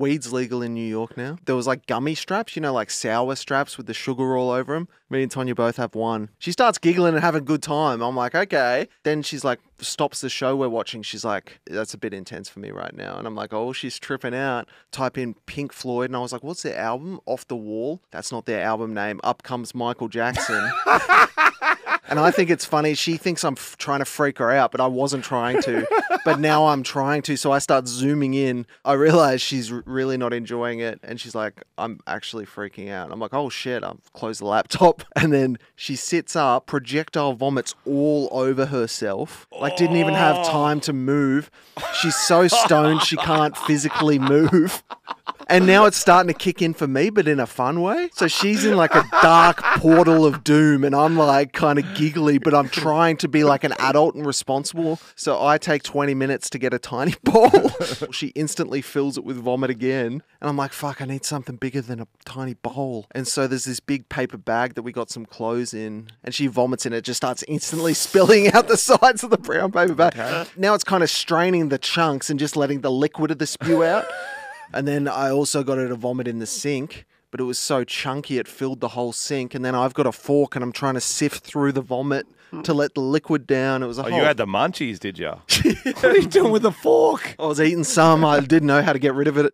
Weed's legal in New York now. There was like gummy straps, like sour straps with the sugar all over them. Me and Tonya both have one. She starts giggling and having a good time. I'm like, okay. Then she's like, stops the show we're watching. She's like, that's a bit intense for me right now. And I'm like, oh, she's tripping out. Type in Pink Floyd. And I was like, what's their album? Off the Wall. That's not their album name. Up comes Michael Jackson. And I think it's funny. She thinks I'm trying to freak her out, but I wasn't trying to. But now I'm trying to. So I start zooming in. I realize she's really not enjoying it. And she's like, I'm actually freaking out. I'm like, oh shit. I've closed the laptop. And then she sits up, projectile vomits all over herself. Like didn't even have time to move. She's so stoned she can't physically move. And now it's starting to kick in for me, but in a fun way. So she's in like a dark portal of doom and I'm like kind of giggly, but I'm trying to be like an adult and responsible. So I take 20 minutes to get a tiny bowl. She instantly fills it with vomit again. And I'm like, fuck, I need something bigger than a tiny bowl. And so there's this big paper bag that we got some clothes in and she vomits in it, just starts instantly spilling out the sides of the brown paper bag. Okay. Now it's kind of straining the chunks and just letting the liquid of the spew out. And then I also got her to vomit in the sink, but it was so chunky it filled the whole sink. And then I've got a fork and I'm trying to sift through the vomit to let the liquid down. It was a whole... you had the munchies, did you? What are you doing with the fork? I was eating some. I didn't know how to get rid of it.